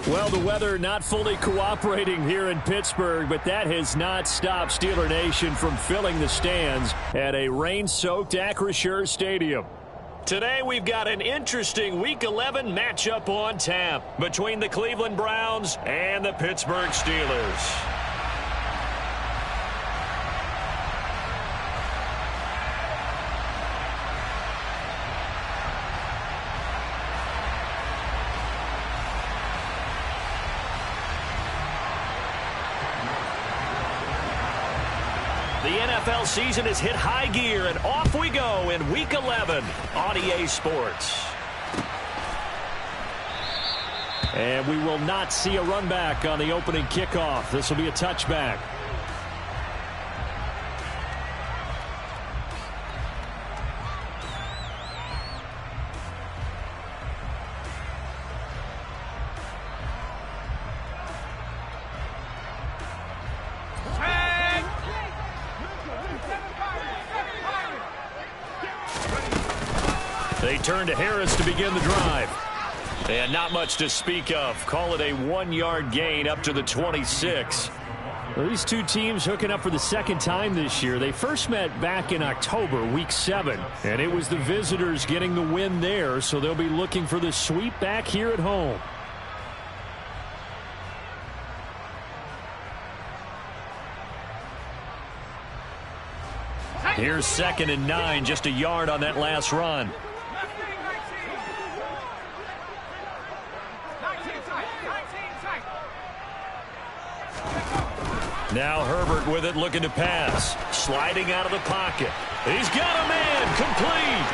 Well, the weather not fully cooperating here in Pittsburgh, but that has not stopped Steeler Nation from filling the stands at a rain-soaked Acrisure Stadium. Today we've got an interesting Week 11 matchup on tap between the Cleveland Browns and the Pittsburgh Steelers. The NFL season has hit high gear, and off we go in Week 11 on EA Sports. And we will not see a run back on the opening kickoff. This will be a touchback. They turn to Harris to begin the drive. And not much to speak of. Call it a 1-yard gain up to the 26. Well, these two teams hooking up for the second time this year. They first met back in October, Week 7. And it was the visitors getting the win there, so they'll be looking for the sweep back here at home. Here's 2nd and 9, just a yard on that last run. Now Herbert with it, looking to pass. Sliding out of the pocket. He's got a man, complete.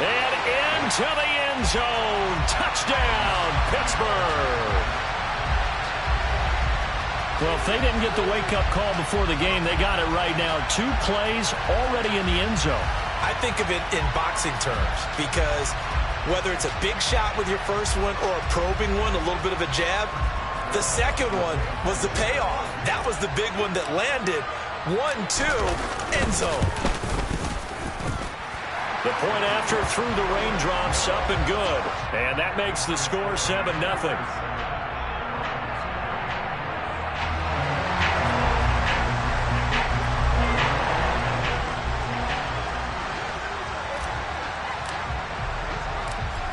And into the end zone. Touchdown, Pittsburgh. Well, if they didn't get the wake-up call before the game, they got it right now. 2 plays already in the end zone. I think of it in boxing terms because whether it's a big shot with your first one or a probing one, a little bit of a jab, the second one was the payoff. That was the big one that landed. 1-2, end zone. The point after through the raindrops, up and good. And that makes the score 7-0.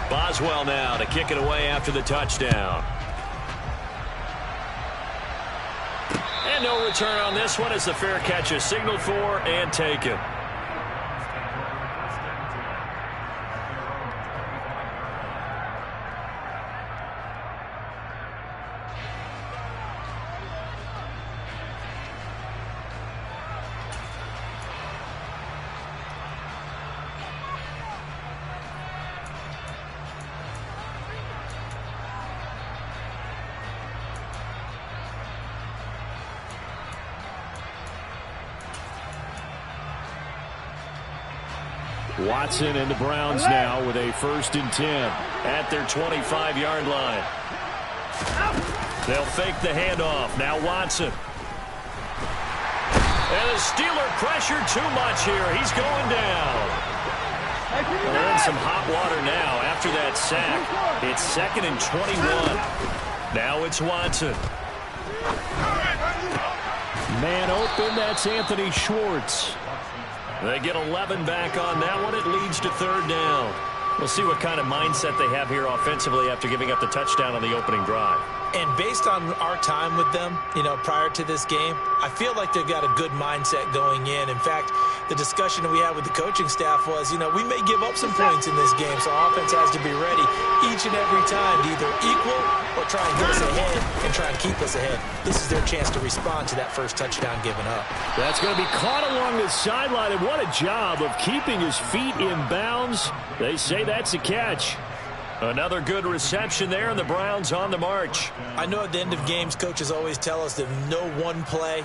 Boswell now to kick it away after the touchdown. And no return on this one as the fair catch is signaled for and taken. Watson and the Browns now with a 1st and 10 at their 25-yard line. They'll fake the handoff. Now Watson. And the Steeler pressure too much here. He's going down. They're in some hot water now after that sack. It's 2nd and 21. Now it's Watson. Man open, that's Anthony Schwartz. They get 11 back on that one. It leads to 3rd down. We'll see what kind of mindset they have here offensively after giving up the touchdown on the opening drive. And based on our time with them, prior to this game, I feel like they've got a good mindset going in. In fact, the discussion that we had with the coaching staff was, we may give up some points in this game, so our offense has to be ready each and every time to either equal or try and get us ahead and try and keep us ahead. This is their chance to respond to that first touchdown given up. That's going to be caught along the sideline, and what a job of keeping his feet in bounds. They say that's a catch. Another good reception there, and the Browns on the march. I know at the end of games, coaches always tell us that no one play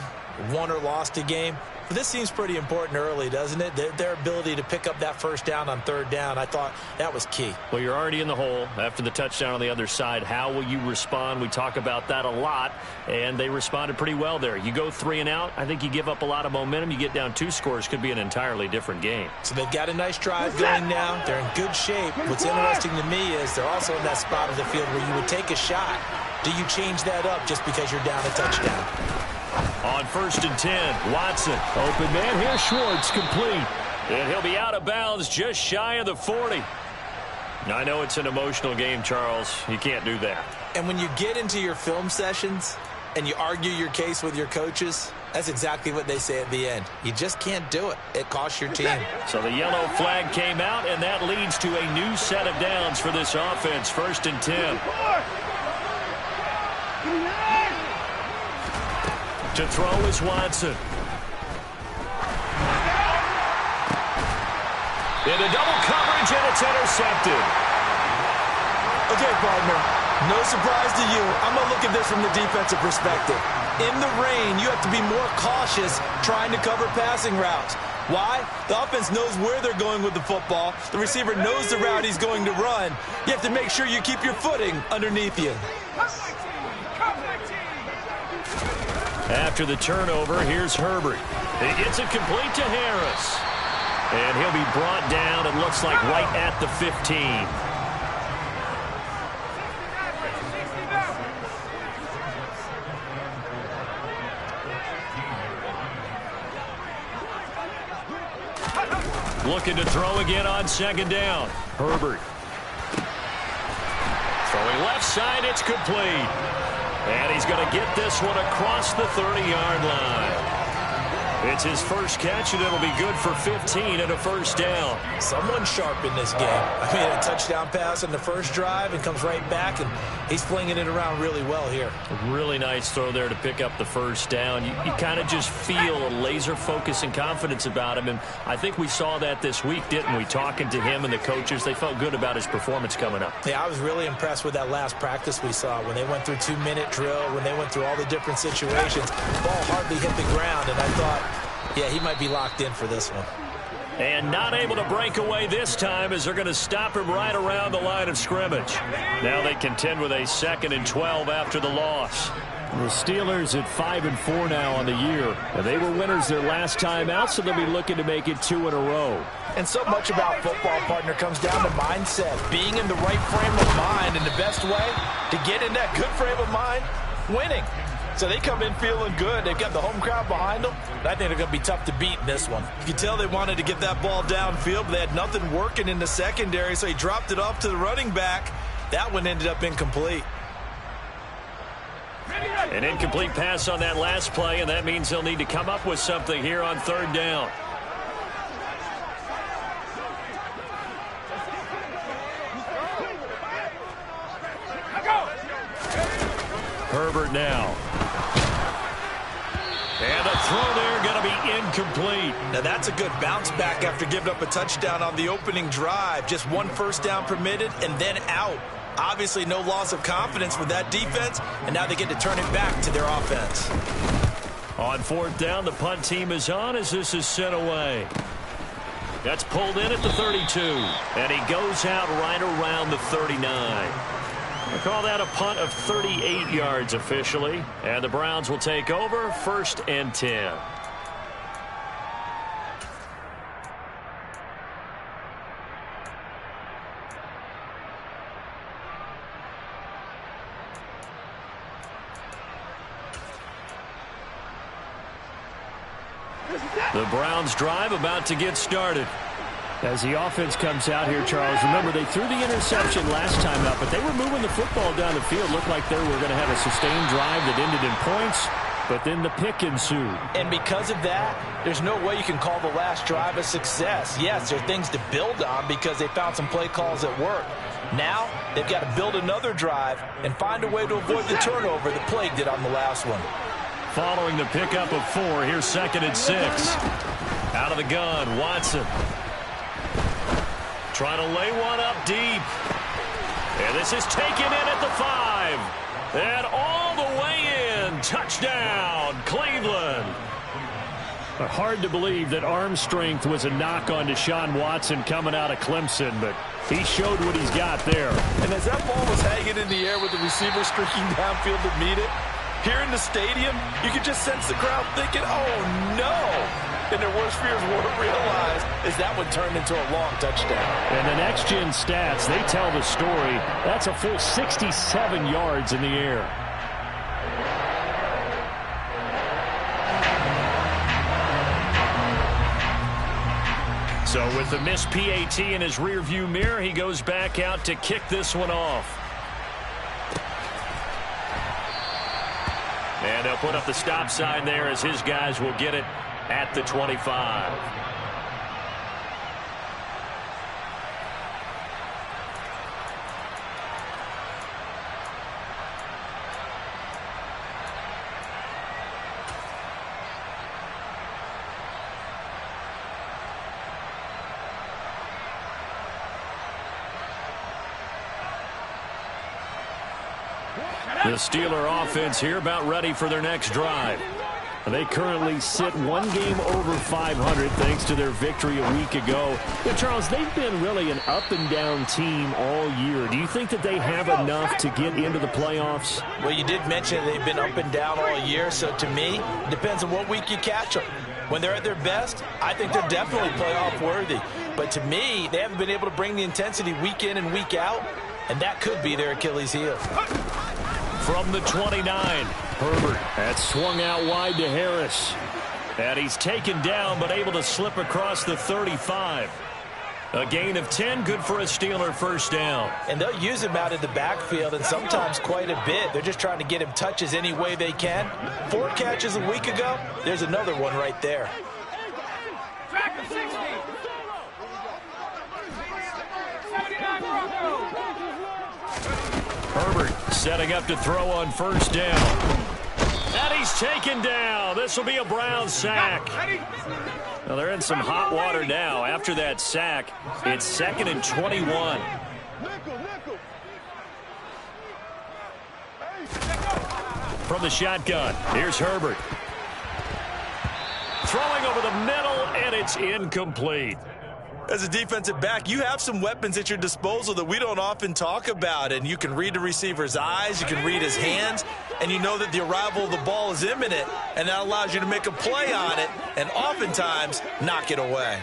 won or lost a game. But this seems pretty important early, doesn't it? Their ability to pick up that first down on third down, I thought that was key. Well, you're already in the hole after the touchdown on the other side. How will you respond? We talk about that a lot, and they responded pretty well there. You go 3 and out, I think you give up a lot of momentum. You get down 2 scores, could be an entirely different game. So they've got a nice drive going now. They're in good shape. What's interesting to me is they're also in that spot of the field where you would take a shot. Do you change that up just because you're down a touchdown? On 1st and 10, Watson. Open man, here's Schwartz, complete. And he'll be out of bounds just shy of the 40. I know it's an emotional game, Charles. You can't do that. And when you get into your film sessions and you argue your case with your coaches, that's exactly what they say at the end. You just can't do it. It costs your team. So the yellow flag came out, and that leads to a new set of downs for this offense. 1st and 10. To throw is Watson. Into double coverage, and it's intercepted. Okay, partner, no surprise to you. I'm going to look at this from the defensive perspective. In the rain, you have to be more cautious trying to cover passing routes. Why? The offense knows where they're going with the football. The receiver knows the route he's going to run. You have to make sure you keep your footing underneath you. After the turnover, here's Herbert. He gets it complete to Harris. And he'll be brought down, it looks like, right at the 15. Looking to throw again on 2nd down. Herbert. Throwing left side, it's complete. And he's going to get this one across the 30-yard line. It's his first catch, and it'll be good for 15 and a first down. Someone sharp in this game. I mean, a touchdown pass on the first drive and comes right back, and he's flinging it around really well here. A really nice throw there to pick up the first down. You kind of just feel a laser focus and confidence about him, and I think we saw that this week, didn't we? Talking to him and the coaches, they felt good about his performance coming up. Yeah, I was really impressed with that last practice we saw when they went through 2-minute drill, when they went through all the different situations. Ball hardly hit the ground, and I thought, yeah, he might be locked in for this one. And not able to break away this time as they're going to stop him right around the line of scrimmage. Now they contend with a 2nd and 12 after the loss. The Steelers at 5-4 now on the year. And they were winners their last time out, so they'll be looking to make it 2 in a row. And so much about football, partner, comes down to mindset. Being in the right frame of mind, and the best way to get in that good frame of mind, winning. So they come in feeling good. They've got the home crowd behind them. I think they're going to be tough to beat in this one. You can tell they wanted to get that ball downfield, but they had nothing working in the secondary, so he dropped it off to the running back. That one ended up incomplete. An incomplete pass on that last play, and that means they'll need to come up with something here on 3rd down. Herbert now. And a throw there going to be incomplete. Now that's a good bounce back after giving up a touchdown on the opening drive. Just 1 first down permitted and then out. Obviously no loss of confidence with that defense, and now they get to turn it back to their offense. On 4th down, the punt team is on as this is sent away. That's pulled in at the 32, and he goes out right around the 39. I call that a punt of 38 yards officially, and the Browns will take over 1st and 10. The Browns drive about to get started. As the offense comes out here, Charles, remember they threw the interception last time out, but they were moving the football down the field. Looked like they were going to have a sustained drive that ended in points, but then the pick ensued. And because of that, there's no way you can call the last drive a success. Yes, there are things to build on because they found some play calls that work. Now they've got to build another drive and find a way to avoid the turnover that plagued it on the last one. Following the pickup of 4, here's 2nd and 6. Out of the gun, Watson. Trying to lay one up deep. And this is taken in at the 5. And all the way in. Touchdown, Cleveland. But hard to believe that arm strength was a knock on Deshaun Watson coming out of Clemson, but he showed what he's got there. And as that ball was hanging in the air with the receiver streaking downfield to meet it, here in the stadium, you could just sense the crowd thinking, oh, no. And their worst fears weren't realized as that one turned into a long touchdown. And the next-gen stats, they tell the story. That's a full 67 yards in the air. So with the missed PAT in his rearview mirror, he goes back out to kick this one off. And they'll put up the stop sign there as his guys will get it at the 25. The Steeler offense here about ready for their next drive. They currently sit one game over 500 thanks to their victory a week ago. But Charles, they've been really an up-and-down team all year. Do you think that they have enough to get into the playoffs? Well, you did mention they've been up and down all year, so to me, it depends on what week you catch them. When they're at their best, I think they're definitely playoff worthy. But to me, they haven't been able to bring the intensity week in and week out, and that could be their Achilles heel. From the 29, Herbert. That's swung out wide to Harris. And he's taken down, but able to slip across the 35. A gain of 10, good for a Steeler first down. And they'll use him out in the backfield, and sometimes quite a bit. They're just trying to get him touches any way they can. 4 catches a week ago. There's another one right there. Herbert setting up to throw on first down. And he's taken down. This will be a Brown sack. Now they're in some hot water now. After that sack, it's 2nd and 21. From the shotgun, here's Herbert. Throwing over the middle, and it's incomplete. As a defensive back, you have some weapons at your disposal that we don't often talk about, and you can read the receiver's eyes, you can read his hands, and you know that the arrival of the ball is imminent, and that allows you to make a play on it and oftentimes knock it away.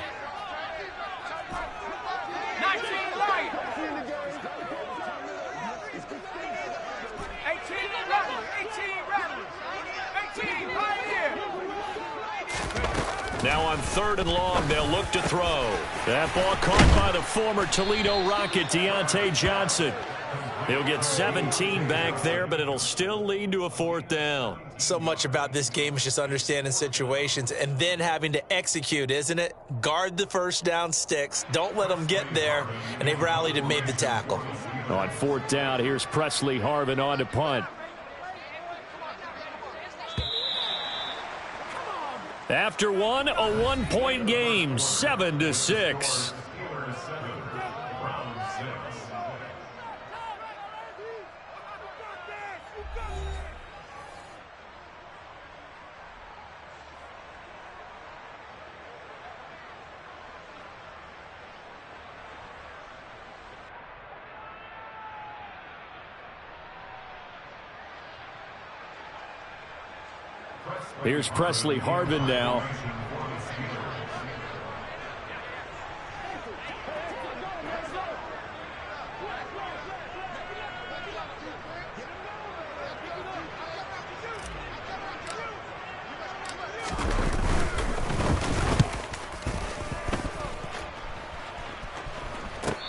Now on 3rd and long, they'll look to throw. That ball caught by the former Toledo Rocket, Deontay Johnson. He'll get 17 back there, but it'll still lead to a 4th down. So much about this game is just understanding situations and then having to execute, isn't it? Guard the first down sticks. Don't let them get there. And they rallied and made the tackle. On 4th down, here's Presley Harvin on to punt. After one, a 1-point game, 7-6. Here's Presley Harvin now.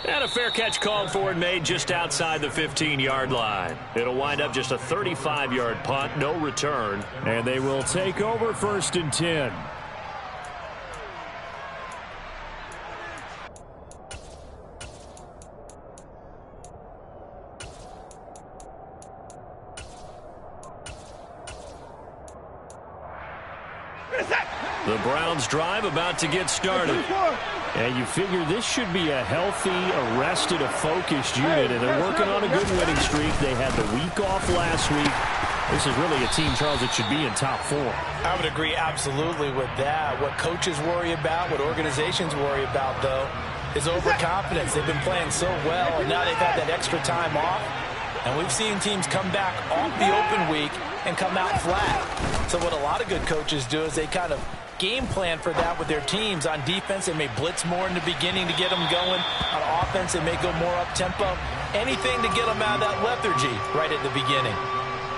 And a fair catch called for and made just outside the 15-yard line. It'll wind up just a 35-yard punt, no return, and they will take over 1st and 10. The Browns drive about to get started. And you figure this should be a healthy, arrested, a focused unit, and they're working on a good winning streak. They had the week off last week. This is really a team, Charles, that should be in top 4. I would agree absolutely with that. What coaches worry about, what organizations worry about, though, is overconfidence. They've been playing so well, and now they've had that extra time off. And we've seen teams come back off the open week and come out flat. So what a lot of good coaches do is they kind of game plan for that with their teams. On defense, they may blitz more in the beginning to get them going. On offense, they may go more up-tempo. Anything to get them out of that lethargy right at the beginning.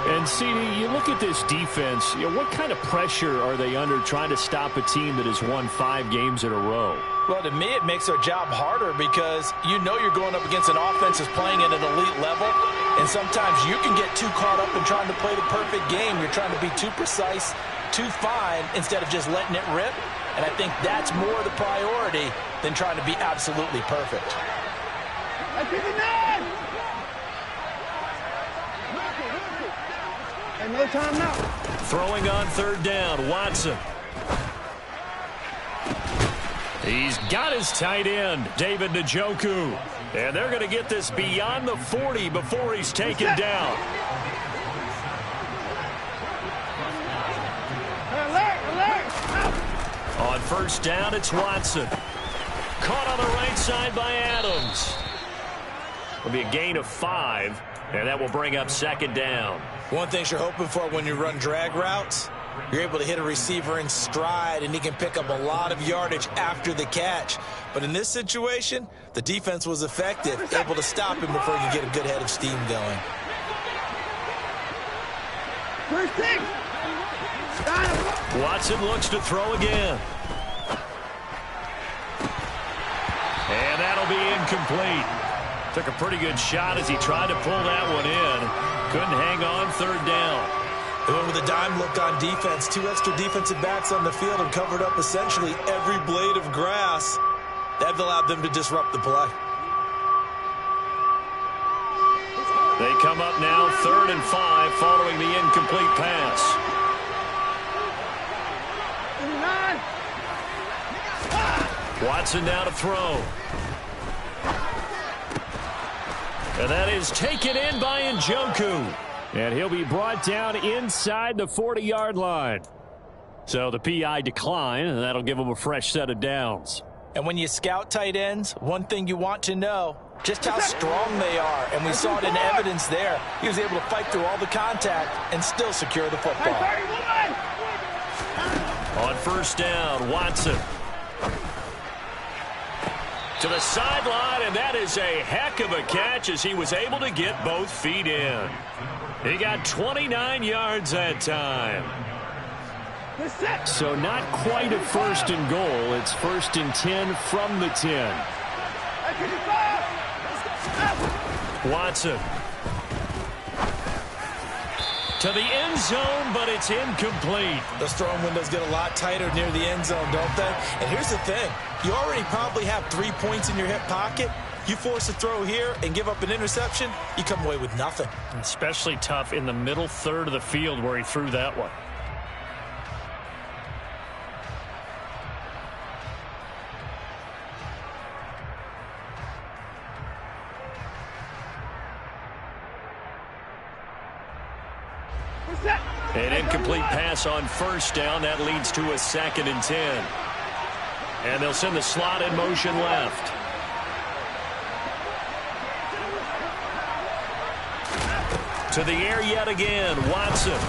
And, CD, you look at this defense, what kind of pressure are they under trying to stop a team that has won 5 games in a row? Well, to me, it makes their job harder because you know you're going up against an offense that's playing at an elite level, and sometimes you can get too caught up in trying to play the perfect game. You're trying to be too precise, too fine, instead of just letting it rip, and I think that's more the priority than trying to be absolutely perfect. And no time now. Throwing on 3rd down, Watson. He's got his tight end, David Njoku. And they're going to get this beyond the 40 before he's taken down. On 1st down, it's Watson. Caught on the right side by Adams. Will be a gain of 5, and that will bring up 2nd down. One thing you're hoping for when you run drag routes, you're able to hit a receiver in stride, and he can pick up a lot of yardage after the catch. But in this situation, the defense was effective, able to stop him before he could get a good head of steam going. Watson looks to throw again. And that'll be incomplete. Took a pretty good shot as he tried to pull that one in. Couldn't hang on 3rd down. They went with a dime look on defense. 2 extra defensive backs on the field and covered up essentially every blade of grass. That allowed them to disrupt the play. They come up now 3rd and 5 following the incomplete pass. Watson now to throw. And that is taken in by Njoku. And he'll be brought down inside the 40-yard line. So the PI decline, and that'll give him a fresh set of downs. And when you scout tight ends, one thing you want to know, just how strong they are. And we saw it in evidence there. He was able to fight through all the contact and still secure the football. On 1st down, Watson. To the sideline, and that is a heck of a catch as he was able to get both feet in. He got 29 yards that time. So not quite a 1st and goal. It's 1st and 10 from the 10. Watson. To the end zone, but it's incomplete. Those throwing windows get a lot tighter near the end zone, don't they? And here's the thing. You already probably have 3 points in your hip pocket. You force a throw here and give up an interception, you come away with nothing. Especially tough in the middle 3rd of the field where he threw that one. An incomplete pass on 1st down. That leads to a 2nd and 10. And they'll send the slot in motion left. To the air yet again, Watson.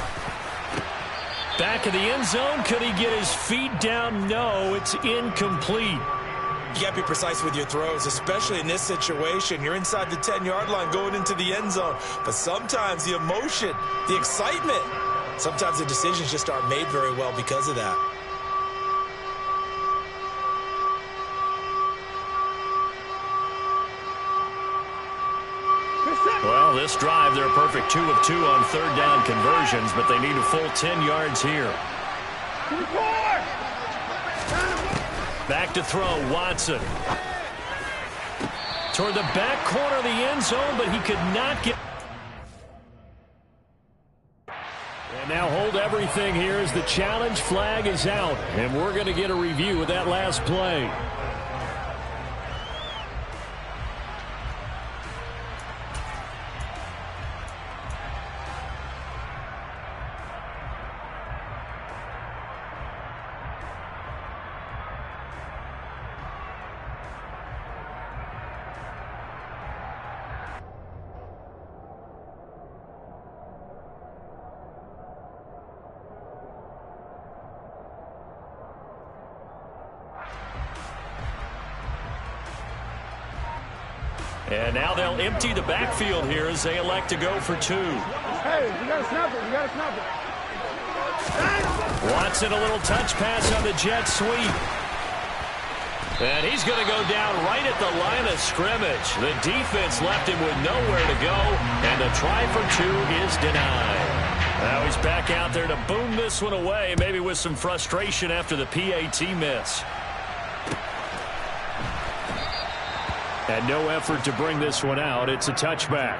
Back of the end zone. Could he get his feet down? No, it's incomplete. You got to be precise with your throws, especially in this situation. You're inside the 10-yard line going into the end zone. But sometimes the emotion, the excitement, sometimes the decisions just aren't made very well because of that. Well, this drive, they're a perfect 2 of 2 on 3rd down conversions, but they need a full 10 yards here. Back to throw, Watson. Toward the back corner of the end zone, but he could not get... And now hold everything here as the challenge flag is out, and we're going to get a review of that last play. And now they'll empty the backfield here as they elect to go for 2. Hey, you got to snap it. You got to snap it. Watson, a little touch pass on the jet sweep. And he's going to go down right at the line of scrimmage. The defense left him with nowhere to go, and the try for 2 is denied. Now he's back out there to boom this one away, maybe with some frustration after the PAT miss. And no effort to bring this one out. It's a touchback.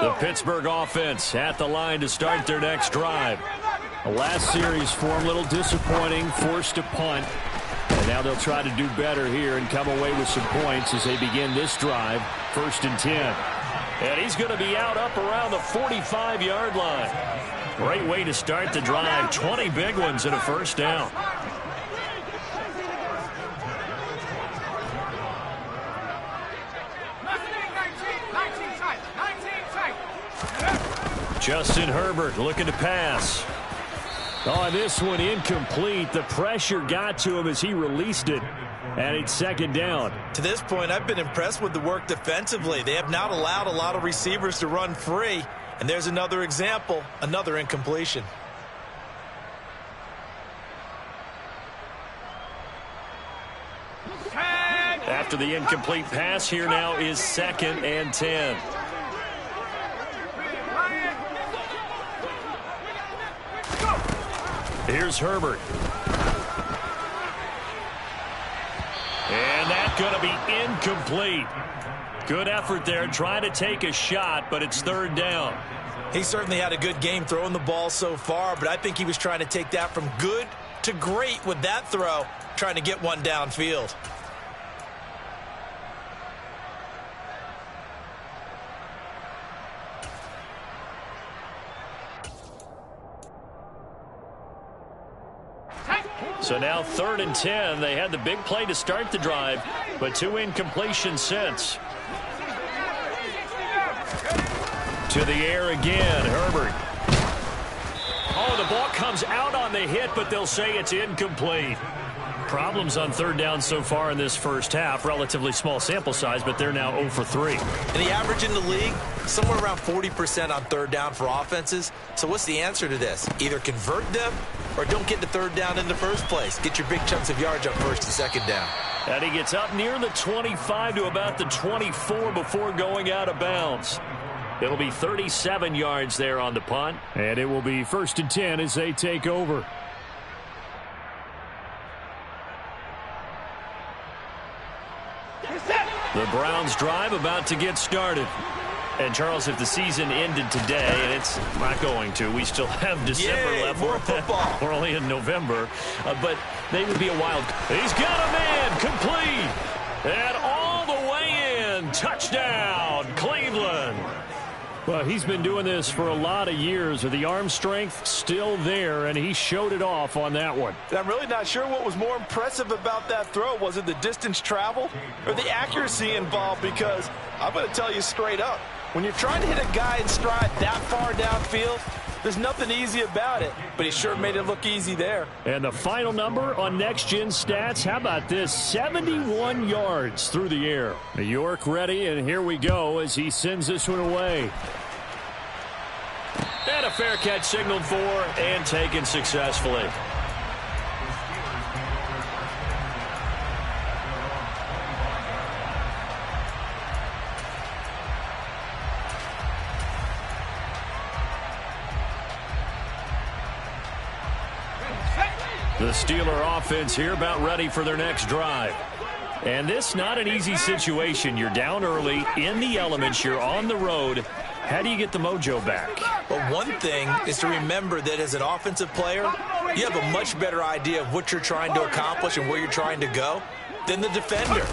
The Pittsburgh offense at the line to start their next drive. The last series for them, a little disappointing, forced to punt. And now they'll try to do better here and come away with some points as they begin this drive, 1st and 10. And he's going to be out up around the 45-yard line. Great way to start the drive. 20 big ones and a first down. Justin Herbert looking to pass. Oh, this one incomplete. The pressure got to him as he released it. And it's 2nd down. To this point, I've been impressed with the work defensively. They have not allowed a lot of receivers to run free. And there's another example, another incompletion. After the incomplete pass, here now is 2nd and 10. Here's Herbert. And that's going to be incomplete. Good effort there, trying to take a shot, but it's 3rd down. He certainly had a good game throwing the ball so far, but I think he was trying to take that from good to great with that throw, trying to get one downfield. So now 3rd and 10. They had the big play to start the drive, but 2 incompletions since. To the air again, Herbert. Oh, the ball comes out on the hit, but they'll say it's incomplete. Problems on 3rd down so far in this first half. Relatively small sample size, but they're now 0 for 3. And the average in the league, somewhere around 40% on 3rd down for offenses. So what's the answer to this? Either convert them or don't get to 3rd down in the first place. Get your big chunks of yards on 1st and 2nd down. And he gets up near the 25 to about the 24 before going out of bounds. It'll be 37 yards there on the punt. And it will be 1st and 10 as they take over. The Browns drive about to get started. And, Charles, if the season ended today, and it's not going to, we still have December left. More football. We're only in November. But they would be a wild. He's got a man complete. And all the way in. Touchdown, Cleveland. Well, he's been doing this for a lot of years with the arm strength still there, and he showed it off on that one. I'm really not sure what was more impressive about that throw. Was it the distance traveled or the accuracy involved? Because I'm going to tell you straight up, when you're trying to hit a guy in stride that far downfield, there's nothing easy about it, but he sure made it look easy there. And the final number on Next Gen Stats, how about this? 71 yards through the air. New York ready, and here we go as he sends this one away. And a fair catch signaled for and taken successfully. The Steeler offense here about ready for their next drive. And this not an easy situation. You're down early, in the elements, you're on the road. How do you get the mojo back? Well, one thing is to remember that as an offensive player, you have a much better idea of what you're trying to accomplish and where you're trying to go than the defender.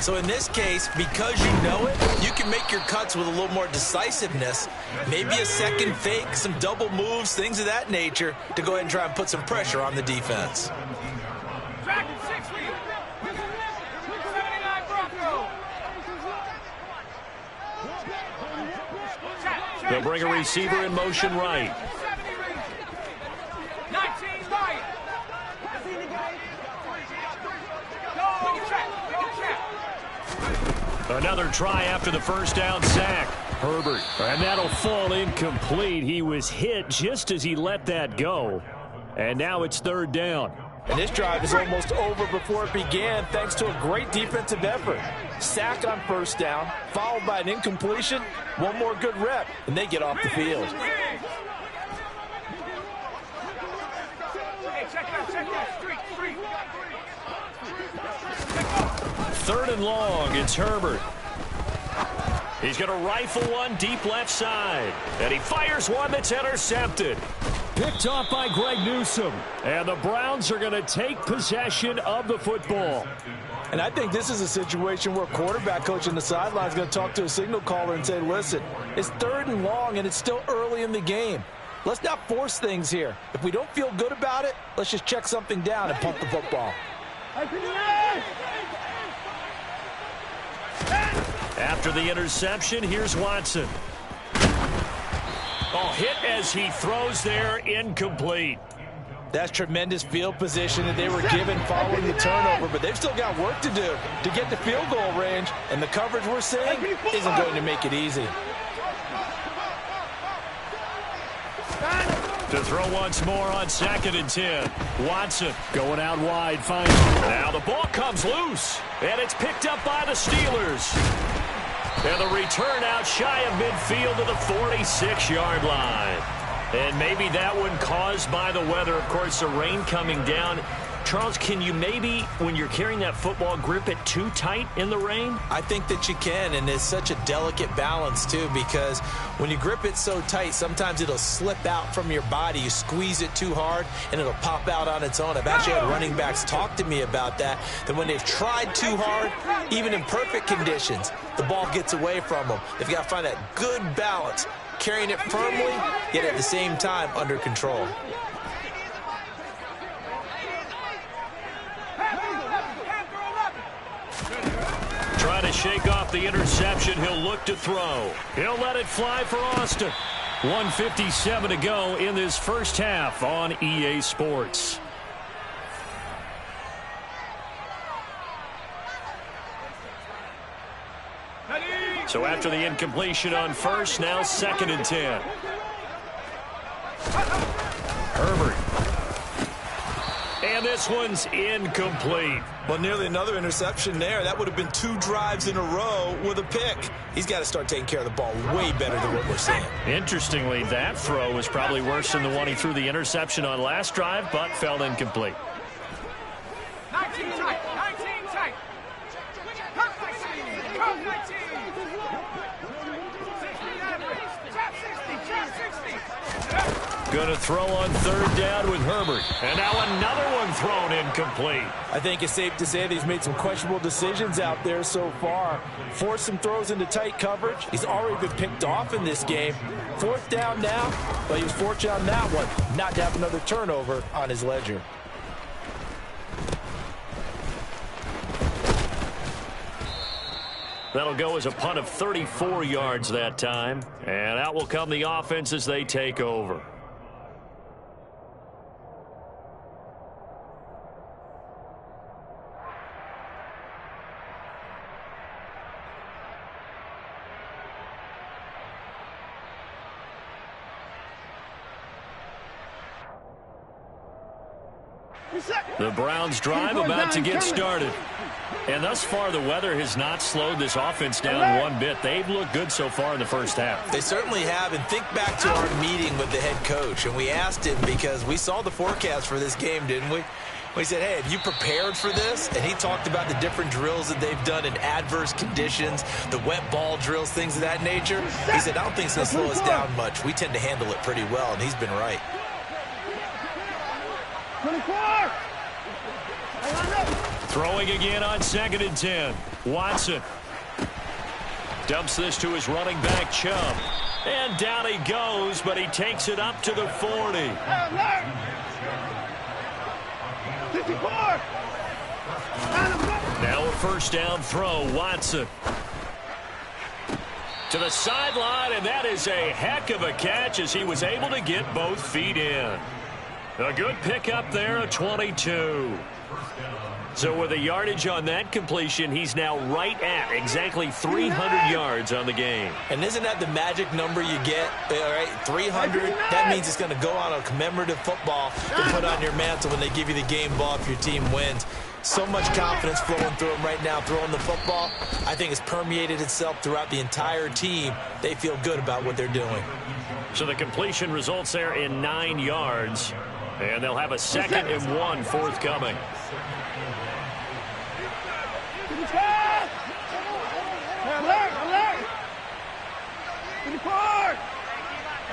So in this case, because you know it, you can make your cuts with a little more decisiveness, maybe a second fake, some double moves, things of that nature, to go ahead and try and put some pressure on the defense. They'll bring a receiver in motion right. Another try after the first down sack. Herbert. And that'll fall incomplete. He was hit just as he let that go. And now it's third down. And this drive is almost over before it began thanks to a great defensive effort. Sack on first down, followed by an incompletion. One more good rep, and they get off the field. Third and long, it's Herbert. He's going to rifle one deep left side. And he fires one that's intercepted. Picked off by Greg Newsome. And the Browns are going to take possession of the football. And I think this is a situation where quarterback coach on the sideline is going to talk to a signal caller and say, listen, it's third and long and it's still early in the game. Let's not force things here. If we don't feel good about it, let's just check something down and punt the football. After the interception, here's Watson. Oh, hit as he throws there, incomplete. That's tremendous field position that they were given following the turnover, but they've still got work to do to get the field goal range, and the coverage we're seeing isn't going to make it easy. To throw once more on 2nd and 10. Watson going out wide, finds it. Now the ball comes loose, and it's picked up by the Steelers. And the return out shy of midfield to the 46-yard line. And maybe that one caused by the weather. Of course, the rain coming down. Charles, can you maybe, when you're carrying that football, grip it too tight in the rain? I think that you can, and it's such a delicate balance, too, because when you grip it so tight, sometimes it'll slip out from your body. You squeeze it too hard, and it'll pop out on its own. I've actually had running backs talk to me about that when they've tried too hard, even in perfect conditions, the ball gets away from them. They've got to find that good balance, carrying it firmly, yet at the same time under control. Trying to shake off the interception. He'll look to throw. He'll let it fly for Austin. 1:57 to go in this first half on EA Sports. So after the incompletion on first, now 2nd and 10. Herbert. And this one's incomplete. Well, nearly another interception there. That would have been 2 drives in a row with a pick. He's got to start taking care of the ball way better than what we're seeing. Interestingly, that throw was probably worse than the one he threw the interception on last drive, but fell incomplete. 19 tight. 19 tight. Going to throw on 3rd down with Herbert. And now another one thrown incomplete. I think it's safe to say that he's made some questionable decisions out there so far. Forced some throws into tight coverage. He's already been picked off in this game. 4th down now, but he was fortunate on that one not to have another turnover on his ledger. That'll go as a punt of 34 yards that time. And out will come the offense as they take over. The Browns drive about to get started. And thus far, the weather has not slowed this offense down one bit. They've looked good so far in the first half. They certainly have. And think back to our meeting with the head coach. And we asked him because we saw the forecast for this game, didn't we? We said, hey, have you prepared for this? And he talked about the different drills that they've done in adverse conditions, the wet ball drills, things of that nature. He said, I don't think it's going to slow us down much. We tend to handle it pretty well, and he's been right. 24! Throwing again on 2nd and 10. Watson dumps this to his running back, Chubb. And down he goes, but he takes it up to the 40. 54! Now a first down throw, Watson. To the sideline, and that is a heck of a catch as he was able to get both feet in. A good pickup there, a 22. So with a yardage on that completion, he's now right at exactly 300 yards on the game. And isn't that the magic number you get? All right, 300. That means it's going to go on a commemorative football to put on your mantle when they give you the game ball if your team wins. So much confidence flowing through him right now, throwing the football. I think it's permeated itself throughout the entire team. They feel good about what they're doing. So the completion results there in 9 yards. And they'll have a 2nd and 1 forthcoming.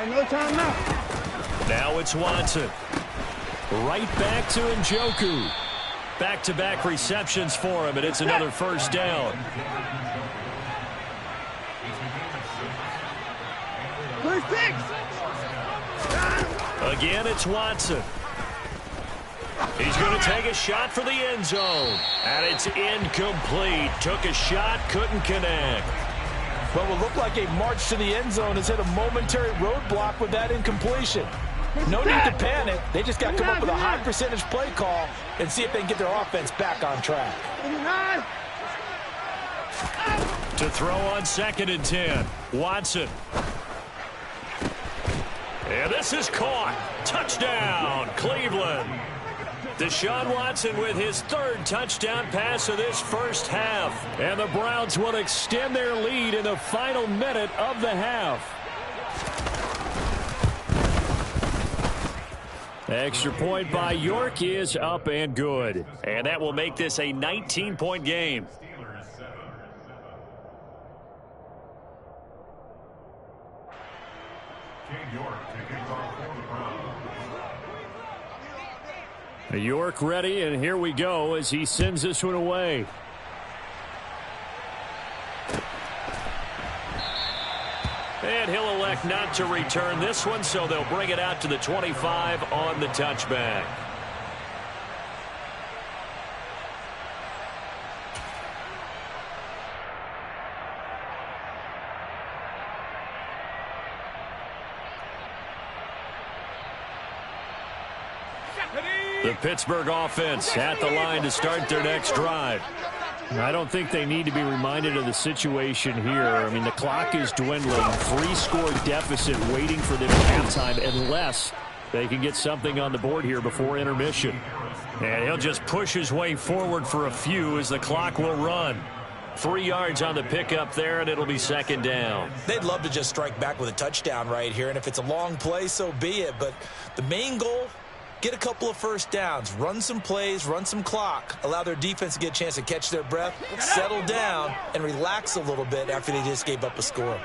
No time now. Now it's Watson. Right back to Njoku. Back-to-back receptions for him, and it's another first down. Again, it's Watson. He's going to take a shot for the end zone. And it's incomplete. Took a shot, couldn't connect. Well, it will look like a march to the end zone has hit a momentary roadblock with that incompletion. No need to panic. They just got to come up with a high percentage play call and see if they can get their offense back on track. To throw on 2nd and 10. Watson. And this is caught. Touchdown, Cleveland. Deshaun Watson with his 3rd touchdown pass of this first half. And the Browns will extend their lead in the final minute of the half. Extra point by York is up and good. And that will make this a 19-point game. York ready, and here we go as he sends this one away. And he'll elect not to return this one, so they'll bring it out to the 25 on the touchback. The Pittsburgh offense at the line to start their next drive. I don't think they need to be reminded of the situation here. I mean, the clock is dwindling. 3-score deficit waiting for them at halftime unless they can get something on the board here before intermission. And he'll just push his way forward for a few as the clock will run. 3 yards on the pickup there, and it'll be 2nd down. They'd love to just strike back with a touchdown right here, and if it's a long play, so be it. But the main goal, get a couple of first downs, run some plays, run some clock, allow their defense to get a chance to catch their breath, settle down, and relax a little bit after they just gave up a score.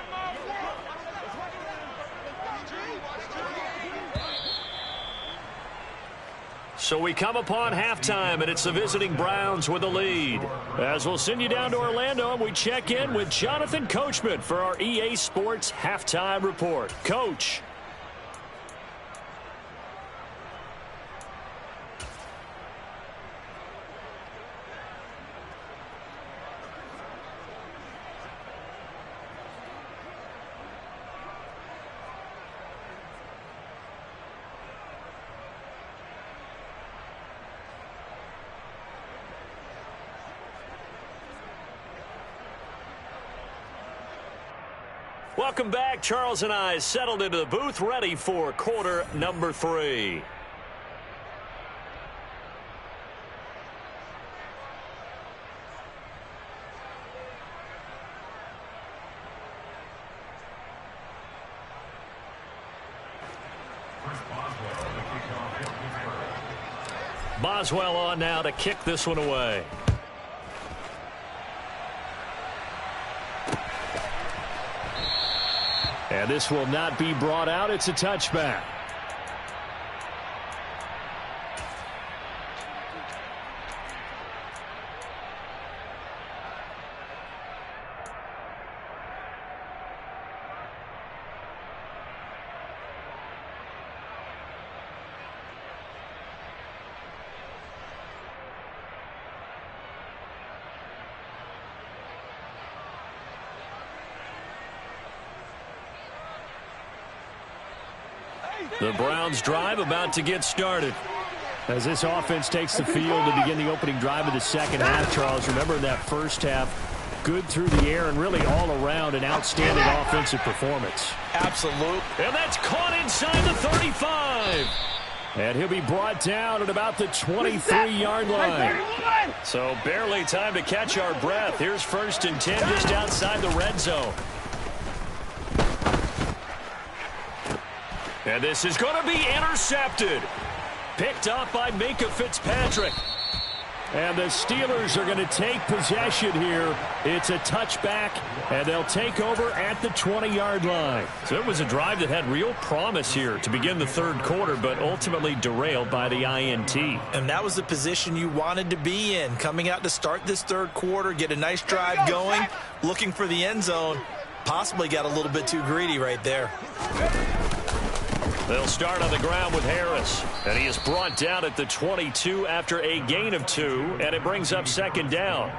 So we come upon halftime, and it's the visiting Browns with the lead. As we'll send you down to Orlando, and we check in with Jonathan Coachman for our EA Sports Halftime Report. Coach. Welcome back. Charles and I settled into the booth, ready for quarter number 3. Boswell on now to kick this one away. And this will not be brought out. It's a touchback. The Browns drive about to get started. As this offense takes the field to begin the opening drive of the second half, Charles, remember in that first half, good through the air and really all around an outstanding offensive performance. Absolute. And that's caught inside the 35. And he'll be brought down at about the 23-yard line. So barely time to catch our breath. Here's 1st and 10 just outside the red zone. And this is going to be intercepted. Picked up by Minkah Fitzpatrick. And the Steelers are going to take possession here. It's a touchback, and they'll take over at the 20-yard line. So it was a drive that had real promise here to begin the third quarter, but ultimately derailed by the INT. And that was the position you wanted to be in, coming out to start this third quarter, get a nice drive going, looking for the end zone. Possibly got a little bit too greedy right there. They'll start on the ground with Harris, and he is brought down at the 22 after a gain of 2, and it brings up 2nd down.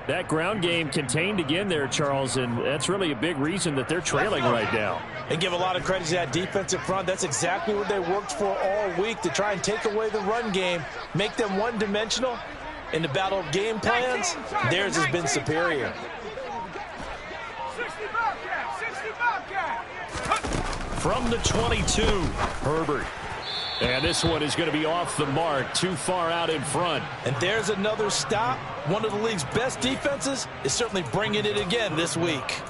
That ground game contained again there, Charles, and that's really a big reason that they're trailing right now. They give a lot of credit to that defensive front. That's exactly what they worked for all week, to try and take away the run game, make them one-dimensional. In the battle of game plans, theirs has been superior. From the 22, Herbert. And this one is going to be off the mark, too far out in front. And there's another stop. One of the league's best defenses is certainly bringing it again this week.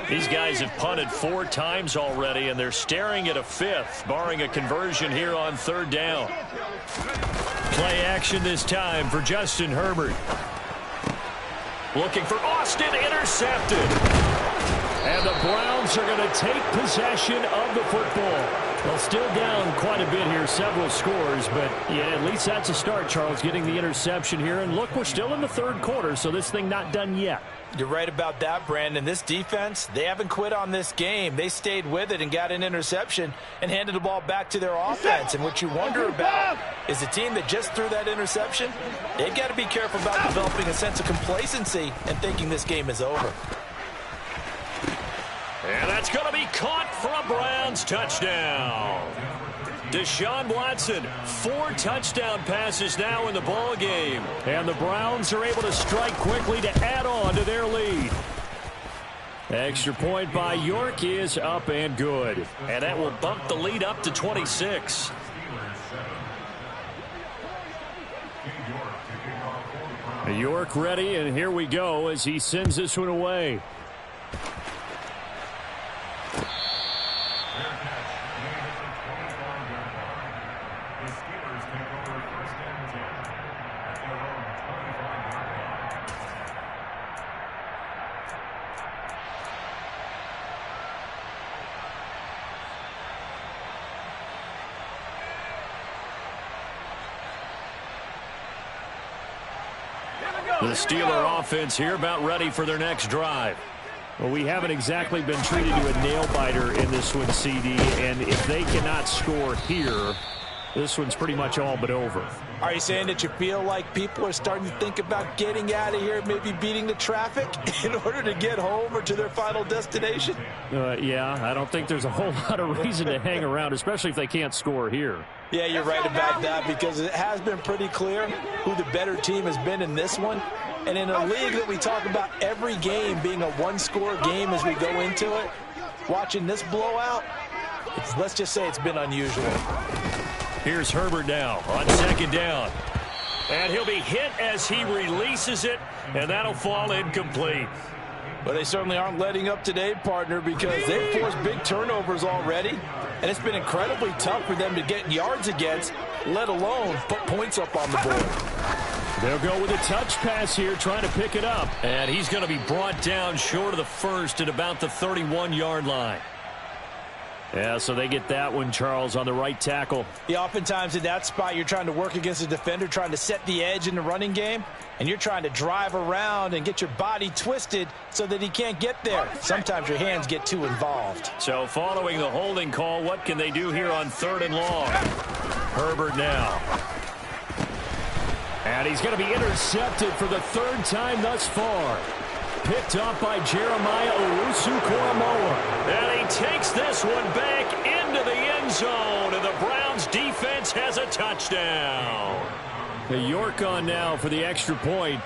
These guys have punted 4 times already, and they're staring at a 5th, barring a conversion here on 3rd down. Play action this time for Justin Herbert. Looking for Austin, intercepted. And the Browns are going to take possession of the football. Well, still down quite a bit here, several scores, but yeah, at least that's a start, Charles, getting the interception here. And look, we're still in the third quarter, so this thing not done yet. You're right about that, Brandon. This defense, they haven't quit on this game. They stayed with it and got an interception and handed the ball back to their offense. And what you wonder about is the team that just threw that interception, they've got to be careful about developing a sense of complacency and thinking this game is over. And that's going to be caught for a Browns touchdown. Deshaun Watson, 4 touchdown passes now in the ball game. And the Browns are able to strike quickly to add on to their lead. Extra point by York is up and good. And that will bump the lead up to 26. York ready, and here we go as he sends this one away. The Steeler offense here about ready for their next drive. Well, we haven't exactly been treated to a nail-biter in this one, CD, and if they cannot score here, this one's pretty much all but over. Are you saying that you feel like people are starting to think about getting out of here, maybe beating the traffic in order to get home or to their final destination? Yeah, I don't think there's a whole lot of reason to hang around, especially if they can't score here. Yeah, you're right about that, because it has been pretty clear who the better team has been in this one. And in a league that we talk about every game being a one-score game as we go into it, watching this blowout, let's just say it's been unusual. Here's Herbert now on 2nd down. And he'll be hit as he releases it, and that'll fall incomplete. But they certainly aren't letting up today, partner, because they've forced big turnovers already. And it's been incredibly tough for them to get yards against, let alone put points up on the board. They'll go with a touch pass here, trying to pick it up. And he's going to be brought down short of the first at about the 31-yard line. Yeah, so they get that one, Charles, on the right tackle. Yeah, oftentimes in that spot, you're trying to work against a defender, trying to set the edge in the running game, and you're trying to drive around and get your body twisted so that he can't get there. Sometimes your hands get too involved. So following the holding call, what can they do here on 3rd and long? Herbert now. And he's going to be intercepted for the 3rd time thus far. Picked up by Jeremiah Owusu-Koramoah. And he takes this one back into the end zone, and the Browns defense has a touchdown. The York on now for the extra point.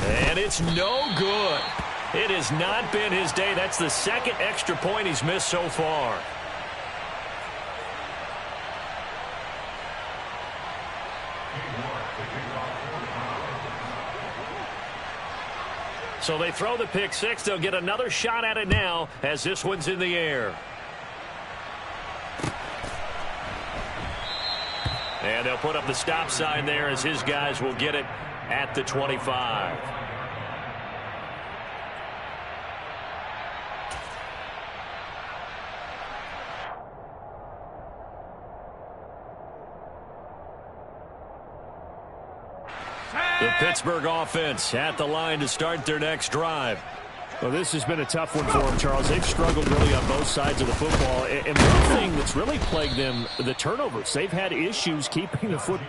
And it's no good. It has not been his day. That's the second extra point he's missed so far. So they throw the pick six. They'll get another shot at it now as this one's in the air. And they'll put up the stop sign there as his guys will get it at the 25. The Pittsburgh offense at the line to start their next drive. Well, this has been a tough one for them, Charles. They've struggled really on both sides of the football. And one thing that's really plagued them, the turnovers. They've had issues keeping the football.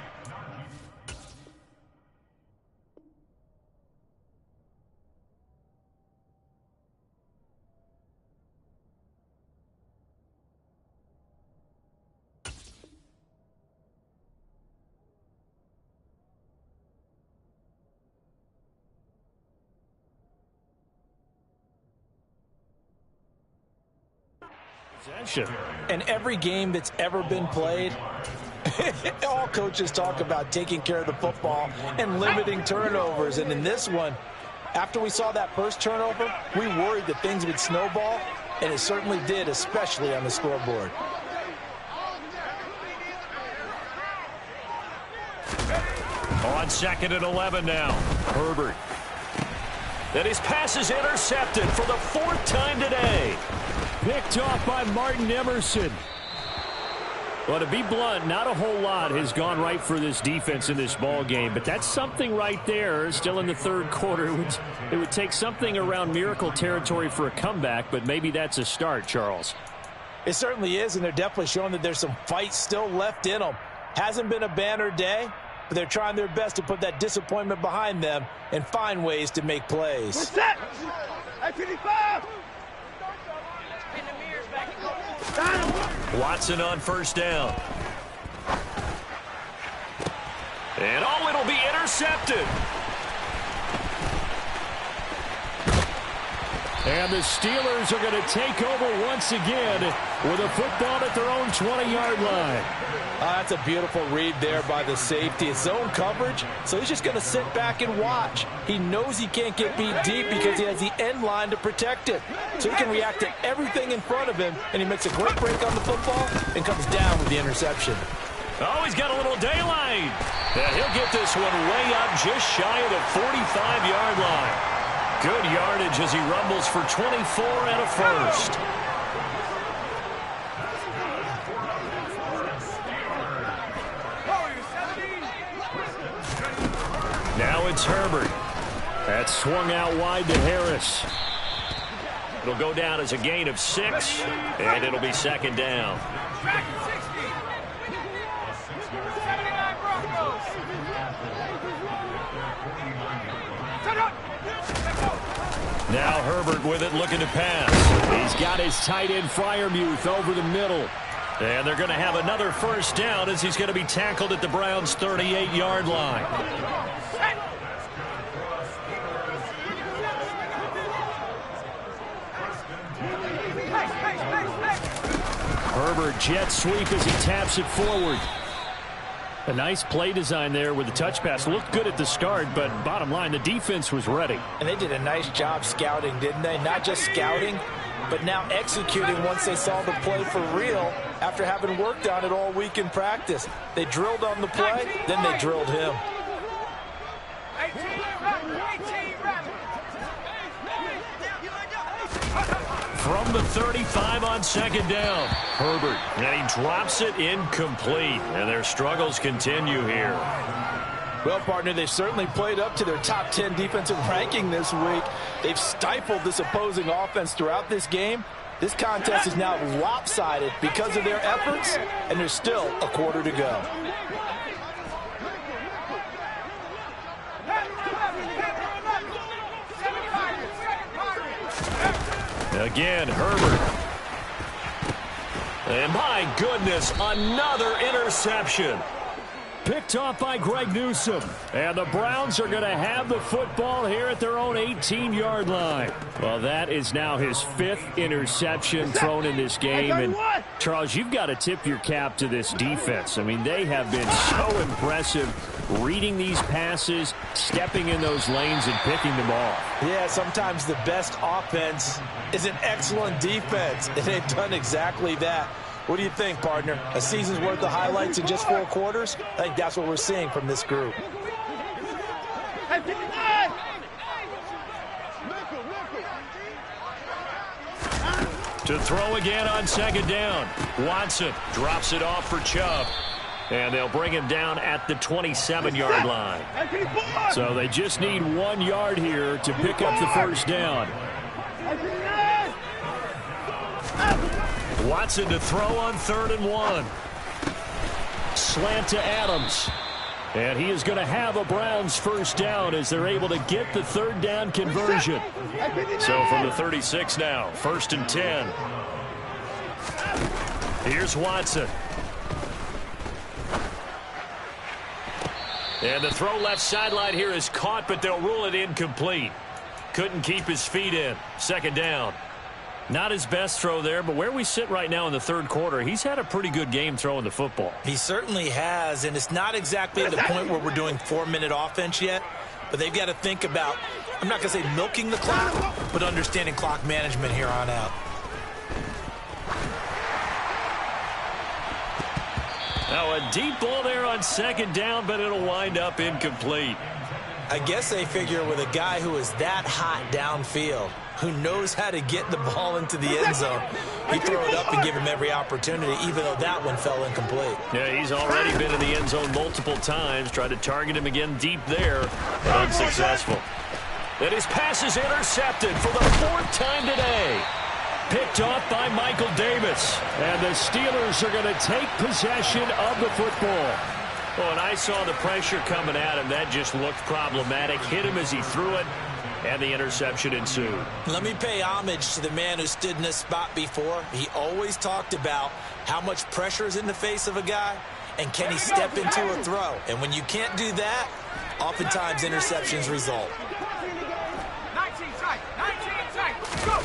And every game that's ever been played, all coaches talk about taking care of the football and limiting turnovers. And in this one, after we saw that first turnover, we worried that things would snowball, and it certainly did, especially on the scoreboard. On 2nd and 11 now. Herbert. Then his pass is intercepted for the 4th time today. Picked off by Martin Emerson. Well, to be blunt, not a whole lot has gone right for this defense in this ball game, but that's something right there. Still in the third quarter. It would take something around miracle territory for a comeback, but maybe that's a start, Charles. It certainly is, and they're definitely showing that there's some fight still left in them. Hasn't been a banner day, but they're trying their best to put that disappointment behind them and find ways to make plays. What's that? Hey, 55! Watson on first down. And oh, it'll be intercepted. And the Steelers are going to take over once again with a football at their own 20-yard line. That's a beautiful read there by the safety. It's zone coverage, so he's just going to sit back and watch. He knows he can't get beat deep because he has the end line to protect it. So he can react to everything in front of him, and he makes a great break on the football and comes down with the interception. Oh, he's got a little daylight. And he'll get this one way up just shy of the 45-yard line. Good yardage as he rumbles for 24 and a first. Now it's Herbert. That's swung out wide to Harris. It'll go down as a gain of 6, and it'll be 2nd down. Now Herbert with it, looking to pass. He's got his tight end Freiermuth over the middle. And they're going to have another first down as he's going to be tackled at the Browns' 38-yard line. Herbert jet sweep as he taps it forward. A nice play design there with the touch pass. Looked good at the start, but bottom line, the defense was ready. And they did a nice job scouting, didn't they? Not just scouting, but now executing once they saw the play for real after having worked on it all week in practice. They drilled on the play, then they drilled him. From the 35 on 2nd down, Herbert, and he drops it incomplete, and their struggles continue here. Well, partner, they've certainly played up to their top 10 defensive ranking this week. They've stifled this opposing offense throughout this game. This contest is now lopsided because of their efforts, and there's still a quarter to go. Again, Herbert. And my goodness, another interception. Picked off by Greg Newsome. And the Browns are going to have the football here at their own 18-yard line. Well, that is now his 5th interception thrown in this game. And, Charles, you've got to tip your cap to this defense. I mean, they have been so impressive reading these passes, stepping in those lanes, and picking them off. Yeah, sometimes the best offense is an excellent defense, and they've done exactly that. What do you think, partner? A season's worth of highlights in just 4 quarters? I think that's what we're seeing from this group. To throw again on 2nd down. Watson drops it off for Chubb. And they'll bring him down at the 27-yard line. So they just need 1 yard here to pick up the 1st down. Watson to throw on 3rd and 1. Slant to Adams. And he is going to have a Browns 1st down as they're able to get the 3rd down conversion. So from the 36 now, 1st and 10. Here's Watson. And the throw left sideline here is caught, but they'll rule it incomplete. Couldn't keep his feet in. 2nd down. Not his best throw there, but where we sit right now in the 3rd quarter, he's had a pretty good game throwing the football. He certainly has, and it's not exactly at the point where we're doing 4-minute offense yet, but they've got to think about, I'm not going to say milking the clock, but understanding clock management here on out. Now a deep ball there on 2nd down, but it'll wind up incomplete. I guess they figure with a guy who is that hot downfield, who knows how to get the ball into the end zone, you throw it up and give him every opportunity, even though that one fell incomplete. Yeah, he's already been in the end zone multiple times, tried to target him again deep there, but unsuccessful. And his pass is intercepted for the 4th time today. Picked off by Michael Davis. And the Steelers are going to take possession of the football. Oh, and I saw the pressure coming at him. That just looked problematic. Hit him as he threw it, and the interception ensued. Let me pay homage to the man who stood in this spot before. He always talked about how much pressure is in the face of a guy, and can he step into a throw. And when you can't do that, oftentimes interceptions result. 19 tight, go!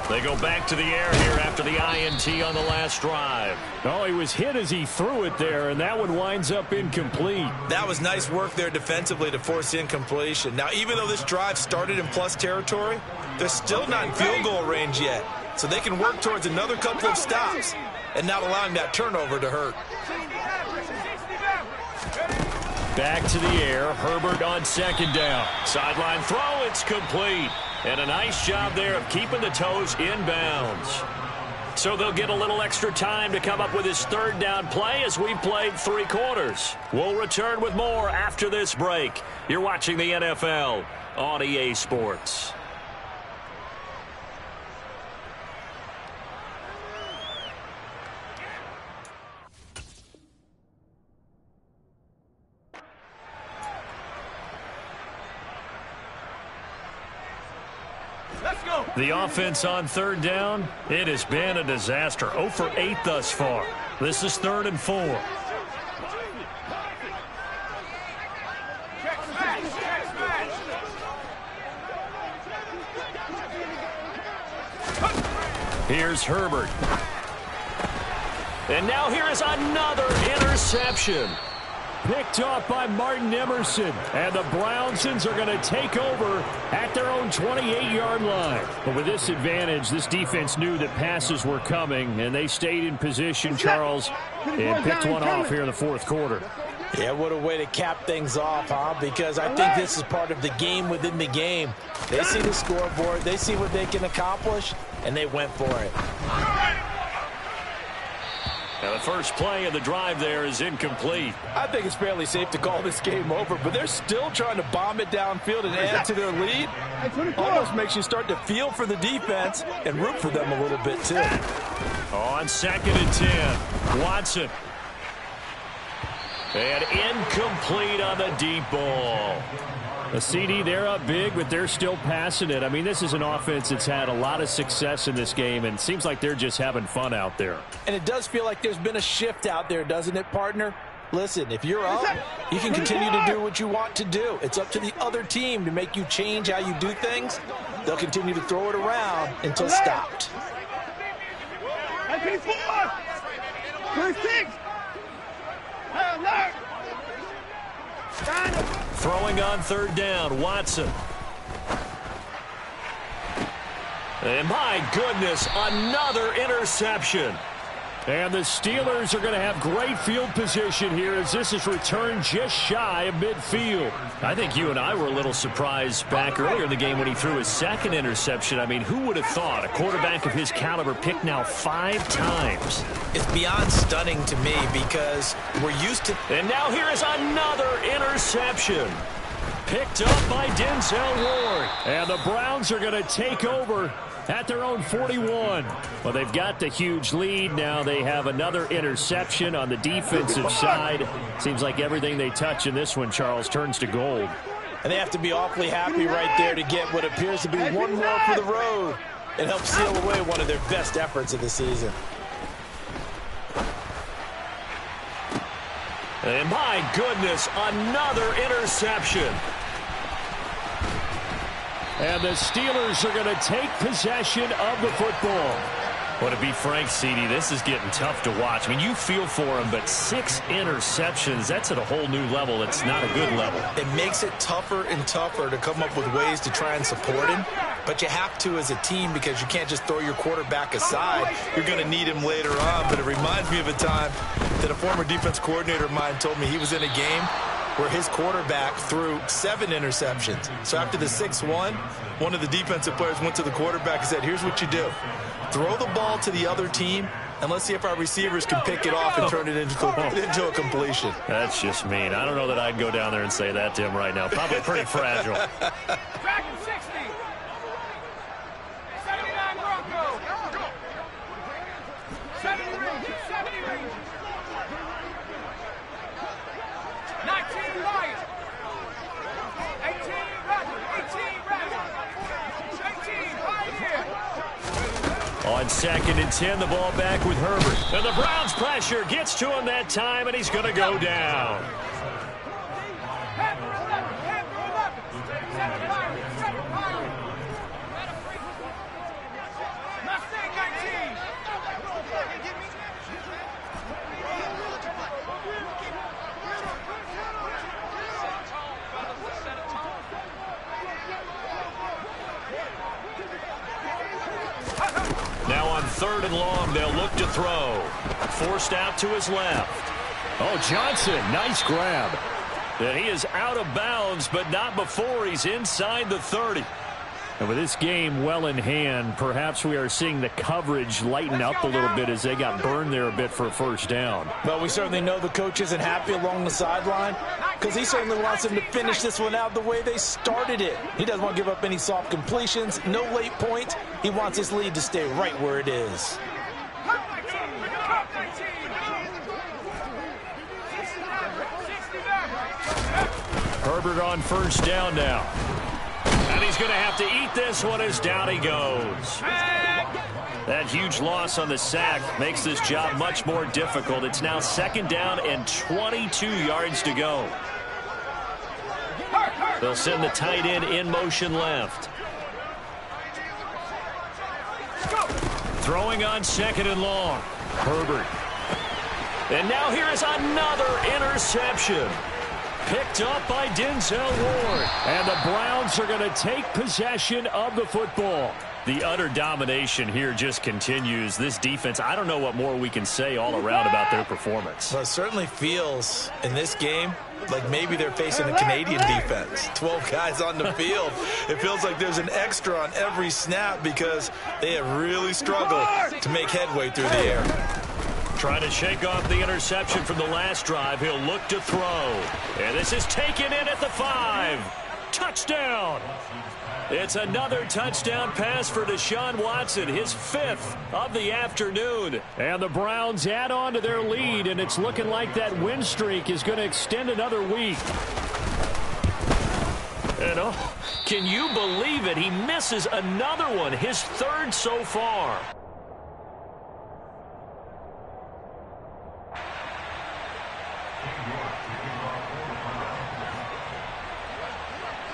They go back to the air here after the INT on the last drive. Oh, he was hit as he threw it there, and that one winds up incomplete. That was nice work there defensively to force incompletion. Now, even though this drive started in plus territory, they're still not in field goal range yet. So they can work towards another couple of stops and not allowing that turnover to hurt. Back to the air. Herbert on 2nd down. Sideline throw. It's complete. And a nice job there of keeping the toes inbounds. So they'll get a little extra time to come up with his 3rd down play as we've played 3 quarters. We'll return with more after this break. You're watching the NFL on EA Sports. The offense on 3rd down, it has been a disaster. 0 for 8 thus far. This is 3rd and 4. Here's Herbert. And now here is another interception. Picked off by Martin Emerson. And the Brownsons are going to take over at their own 28-yard line. But with this advantage, this defense knew that passes were coming, and they stayed in position, Charles, and picked one off here in the 4th quarter. Yeah, what a way to cap things off, huh? Because I think this is part of the game within the game. They see the scoreboard, they see what they can accomplish, and they went for it. Now the first play of the drive there is incomplete. I think it's fairly safe to call this game over, but they're still trying to bomb it downfield and add to their lead. Almost makes you start to feel for the defense and root for them a little bit, too. On 2nd and 10, Watson. And incomplete on the deep ball. The CD, they're up big, but they're still passing it. I mean, this is an offense that's had a lot of success in this game, and it seems like they're just having fun out there. And it does feel like there's been a shift out there, doesn't it, partner? Listen, if you're up, you can continue to do what you want to do. It's up to the other team to make you change how you do things. They'll continue to throw it around until stopped. 26. Throwing on third down, Watson. And my goodness, another interception. And the Steelers are going to have great field position here as this is returned just shy of midfield. I think you and I were a little surprised back earlier in the game when he threw his second interception. I mean, who would have thought a quarterback of his caliber picked now 5 times? It's beyond stunning to me because we're used to... And now here is another interception. Picked up by Denzel Ward. And the Browns are going to take over at their own 41. Well, they've got the huge lead. Now they have another interception on the defensive side. Seems like everything they touch in this one, Charles, turns to gold. And they have to be awfully happy right there to get what appears to be one more for the road and help seal away one of their best efforts of the season. And my goodness, another interception. And the Steelers are going to take possession of the football. Well, to be frank, CD, this is getting tough to watch. I mean, you feel for him, but 6 interceptions, that's at a whole new level. It's not a good level. It makes it tougher and tougher to come up with ways to try and support him. But you have to as a team because you can't just throw your quarterback aside. You're going to need him later on. But it reminds me of a time that a former defense coordinator of mine told me he was in a game where his quarterback threw 7 interceptions. So after the 6-1, one of the defensive players went to the quarterback and said, here's what you do. Throw the ball to the other team, and let's see if our receivers can pick it off and turn it into a completion. That's just mean. I don't know that I'd go down there and say that to him right now. Probably pretty fragile. Dragon 60. 79 Bronco. 70 Rangers. 70 Rangers. 19 Lions. 18 Raptors. 18 Raptors. 18 Pioneer. On 2nd and 10, the ball back with Herbert. And the Browns pressure gets to him that time, and he's going to go down. Panther 11. Panther 11. 7 Pirates. 7 Pirates. Mustang 19. Now on 3rd and long, they'll look to throw. Forced out to his left. Oh, Johnson, nice grab. And he is out of bounds, but not before he's inside the 30. And with this game well in hand, perhaps we are seeing the coverage lighten up a little bit as they got burned there a bit for a first down. Well, we certainly know the coach isn't happy along the sideline because he certainly wants them to finish this one out the way they started it. He doesn't want to give up any soft completions, no late points. He wants his lead to stay right where it is. Herbert on first down now. And he's going to have to eat this one as down he goes. That huge loss on the sack makes this job much more difficult. It's now 2nd down and 22 yards to go. They'll send the tight end in motion left. Throwing on 2nd and long. Herbert. And now here is another interception. Picked up by Denzel Ward. And the Browns are going to take possession of the football. The utter domination here just continues. This defense, I don't know what more we can say all around about their performance. Well, it certainly feels in this game like maybe they're facing a Canadian defense. 12 guys on the field. It feels like there's an extra on every snap because they have really struggled to make headway through the air. Trying to shake off the interception from the last drive. He'll look to throw. And this is taken in at the 5. Touchdown. It's another touchdown pass for Deshaun Watson, his 5th of the afternoon. And the Browns add on to their lead, and it's looking like that win streak is going to extend another week. And oh, can you believe it? He misses another one, his third so far.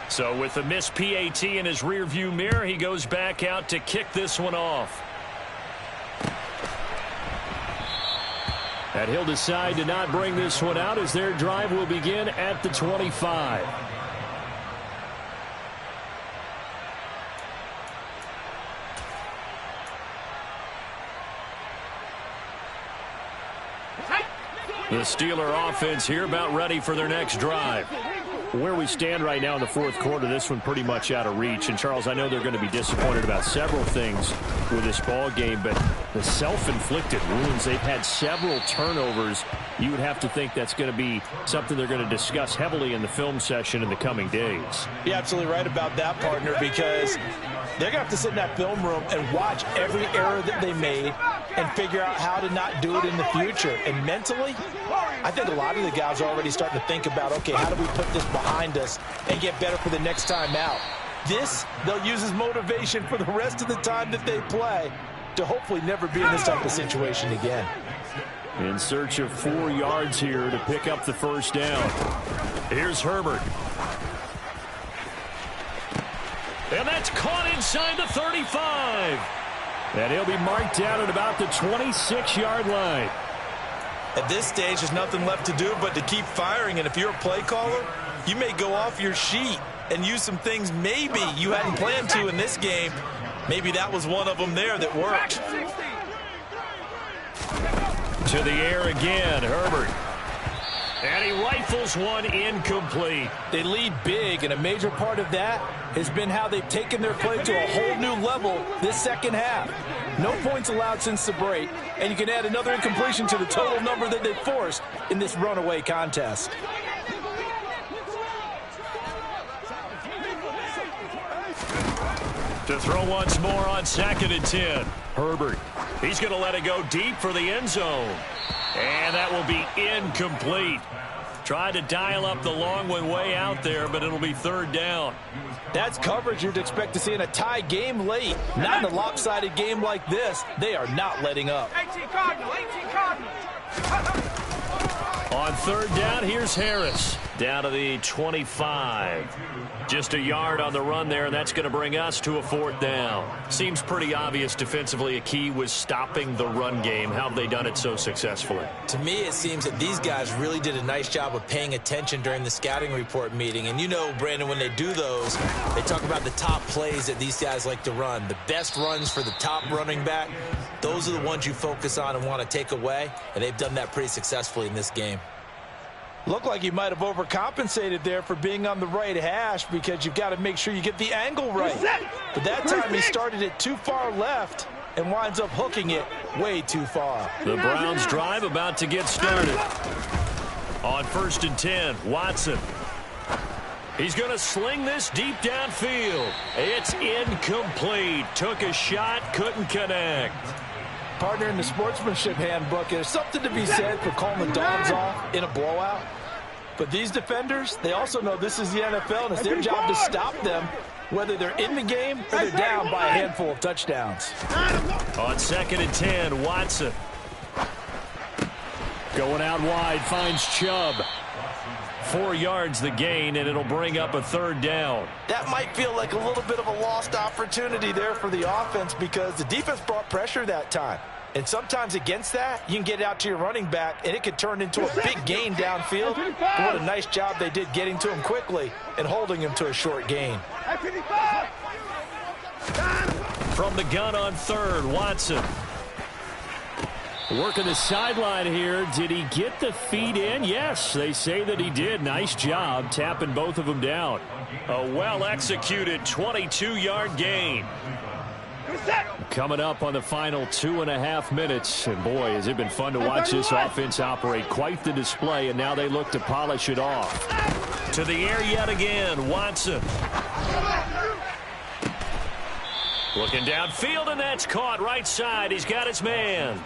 So with the missed PAT in his rearview mirror, he goes back out to kick this one off. And he'll decide to not bring this one out as their drive will begin at the 25. The Steeler offense here about ready for their next drive. Where we stand right now in the fourth quarter, this one pretty much out of reach. And, Charles, I know they're going to be disappointed about several things with this ball game, but the self-inflicted wounds, they've had several turnovers. You would have to think that's going to be something they're going to discuss heavily in the film session in the coming days. You're absolutely right about that, partner, because they're going to have to sit in that film room and watch every error that they made and figure out how to not do it in the future. And mentally, I think a lot of the guys are already starting to think about, okay, how do we put this behind us and get better for the next time out? This, they'll use as motivation for the rest of the time that they play to hopefully never be in this type of situation again. In search of 4 yards here to pick up the first down. Here's Herbert. And that's caught inside the 35. And he'll be marked down at about the 26-yard line. At this stage, there's nothing left to do but to keep firing. And if you're a play caller, you may go off your sheet and use some things maybe you hadn't planned to in this game. Maybe that was one of them there that worked. To the air again, Herbert. And he rifles one incomplete. They lead big, and a major part of that has been how they've taken their play to a whole new level this second half. No points allowed since the break, and you can add another incompletion to the total number that they forced in this runaway contest. To throw once more on 2nd and 10. Herbert. He's going to let it go deep for the end zone. And that will be incomplete. Tried to dial up the long one way out there, but it'll be 3rd down. That's coverage you'd expect to see in a tie game late. Not in a lopsided game like this. They are not letting up. 18 Cardinal, 18 Cardinal. On 3rd down, here's Harris. Down to the 25. Just a yard on the run there, and that's going to bring us to a 4th down. Seems pretty obvious defensively a key was stopping the run game. How have they done it so successfully? To me, it seems that these guys really did a nice job of paying attention during the scouting report meeting. And you know, Brandon, when they do those, they talk about the top plays that these guys like to run. The best runs for the top running back, those are the ones you focus on and want to take away. And they've done that pretty successfully in this game. Looked like he might have overcompensated there for being on the right hash because you've got to make sure you get the angle right. But that time he started it too far left and winds up hooking it way too far. The Browns drive about to get started. On 1st and 10, Watson. He's going to sling this deep downfield. It's incomplete. Took a shot, couldn't connect. Partner, in the sportsmanship handbook, there's something to be said for calling the dogs off in a blowout. But these defenders, they also know this is the NFL, and it's their job to stop them, whether they're in the game or they're down by a handful of touchdowns. On 2nd and 10, Watson. Going out wide, finds Chubb. 4 yards the gain, and it'll bring up a 3rd down. That might feel like a little bit of a lost opportunity there for the offense because the defense brought pressure that time. And sometimes against that, you can get out to your running back, and it could turn into a big gain downfield. But what a nice job they did getting to him quickly and holding him to a short gain. From the gun on 3rd, Watson. Working the sideline here. Did he get the feet in? Yes, they say that he did. Nice job tapping both of them down. A well-executed 22-yard gain. Coming up on the final 2.5 minutes. And boy, has it been fun to watch this offense operate. Quite the display, and now they look to polish it off. To the air yet again, Watson. Looking downfield, and that's caught right side. He's got his man.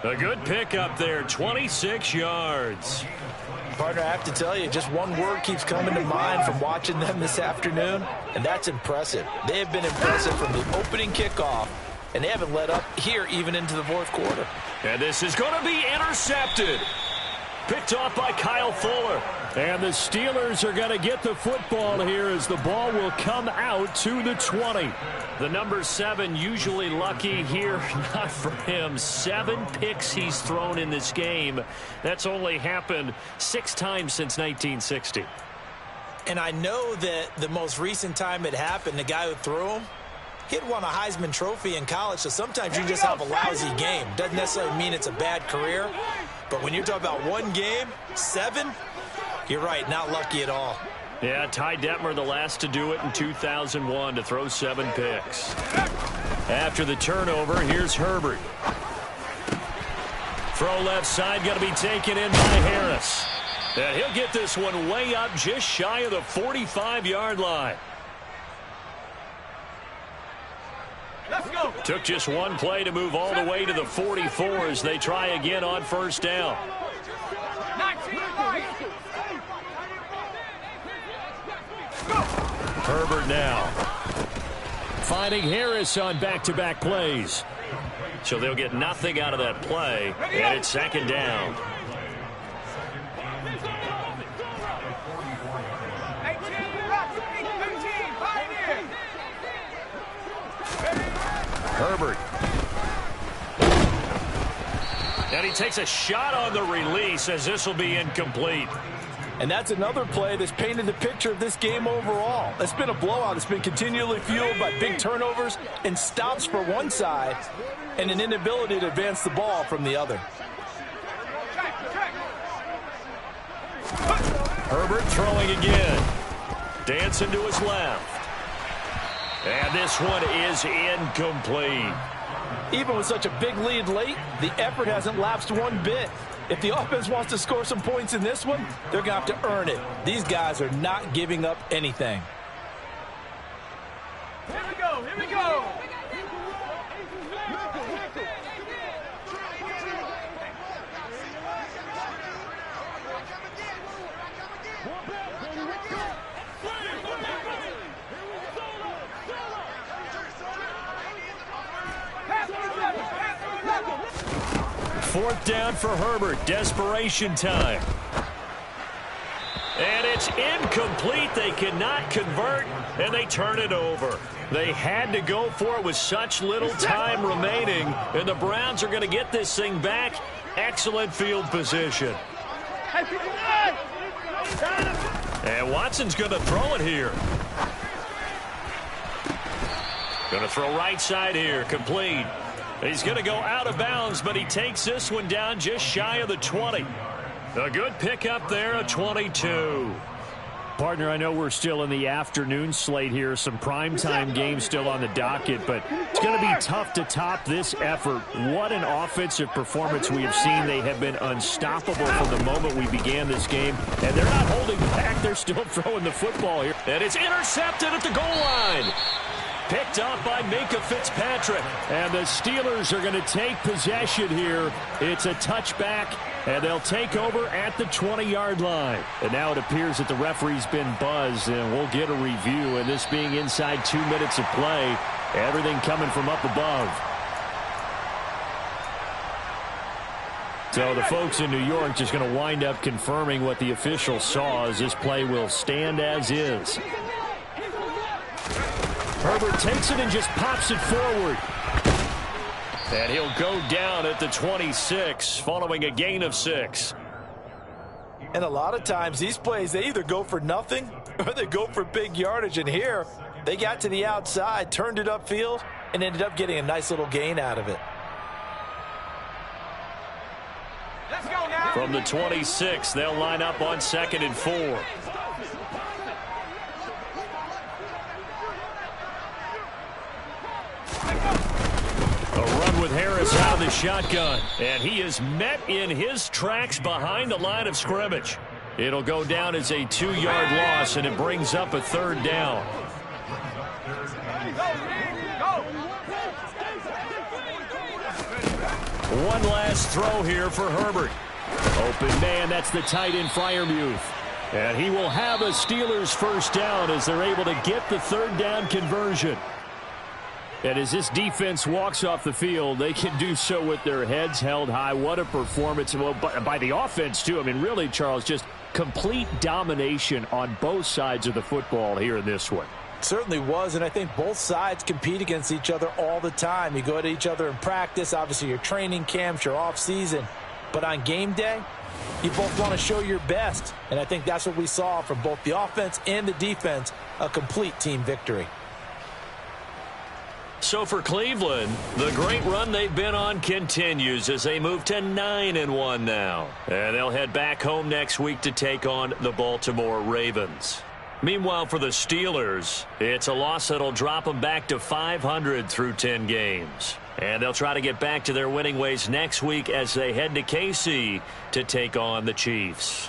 A good pickup there, 26 yards. Partner, I have to tell you, just one word keeps coming to mind from watching them this afternoon, and that's impressive. They have been impressive from the opening kickoff, and they haven't let up here even into the fourth quarter. And this is going to be intercepted. Picked off by Kyle Fuller. And the Steelers are going to get the football here as the ball will come out to the 20. The number 7 usually lucky here. Not for him. 7 picks he's thrown in this game. That's only happened 6 times since 1960. And I know that the most recent time it happened, the guy who threw him, he'd won a Heisman Trophy in college, so sometimes you just have a lousy game. Doesn't necessarily mean it's a bad career. But when you're talking about one game, 7, you're right, not lucky at all. Yeah, Ty Detmer, the last to do it in 2001, to throw 7 picks. After the turnover, here's Herbert. Throw left side, going to be taken in by Harris. And he'll get this one way up just shy of the 45-yard line. Let's go. Took just one play to move all the way to the 44 as they try again on first down. 19. Herbert now. Finding Harris on back-to-back plays. So they'll get nothing out of that play, and it's second down. 18, Pioneer. Herbert. And he takes a shot on the release as this will be incomplete. And that's another play that's painted the picture of this game overall. It's been a blowout. It's been continually fueled by big turnovers and stops for one side and an inability to advance the ball from the other. Herbert throwing again. Dancing to his left. And this one is incomplete. Even with such a big lead late, the effort hasn't lapsed one bit. If the offense wants to score some points in this one, they're going to have to earn it. These guys are not giving up anything. Here we go. Here we go. Fourth down for Herbert. Desperation time. And it's incomplete. They cannot convert, and they turn it over. They had to go for it with such little time remaining, and the Browns are going to get this thing back. Excellent field position. And Watson's going to throw it here. Going to throw right side here. Complete. He's going to go out of bounds, but he takes this one down just shy of the 20. A good pickup there, a 22. Partner, I know we're still in the afternoon slate here. Some primetime games still on the docket, but it's going to be tough to top this effort. What an offensive performance we have seen. They have been unstoppable from the moment we began this game, and they're not holding back. They're still throwing the football here. And it's intercepted at the goal line. Picked up by Minka Fitzpatrick. And the Steelers are going to take possession here. It's a touchback, and they'll take over at the 20-yard line. And now it appears that the referee's been buzzed, and we'll get a review. And this being inside 2 minutes of play, everything coming from up above. So the folks in New York just going to wind up confirming what the official saw, as this play will stand as is. Herbert takes it and just pops it forward. And he'll go down at the 26 following a gain of 6. And a lot of times these plays, they either go for nothing or they go for big yardage. And here, they got to the outside, turned it upfield, and ended up getting a nice little gain out of it. Let's go now. From the 26, they'll line up on 2nd and 4. With Harris out of the shotgun, and he is met in his tracks behind the line of scrimmage. It'll go down as a 2-yard loss, and it brings up a 3rd down. One last throw here for Herbert. Open man, that's the tight end Freiermuth. And he will have a Steelers first down as they're able to get the third down conversion. And as this defense walks off the field, they can do so with their heads held high. What a performance. Well, by the offense, too. I mean, really, Charles, just complete domination on both sides of the football here in this one. Certainly was, and I think both sides compete against each other all the time. You go at each other in practice, obviously your training camps, your off-season. But on game day, you both want to show your best. And I think that's what we saw from both the offense and the defense, a complete team victory. So for Cleveland, the great run they've been on continues as they move to 9-1 now. And they'll head back home next week to take on the Baltimore Ravens. Meanwhile, for the Steelers, it's a loss that'll drop them back to 500 through 10 games. And they'll try to get back to their winning ways next week as they head to KC to take on the Chiefs.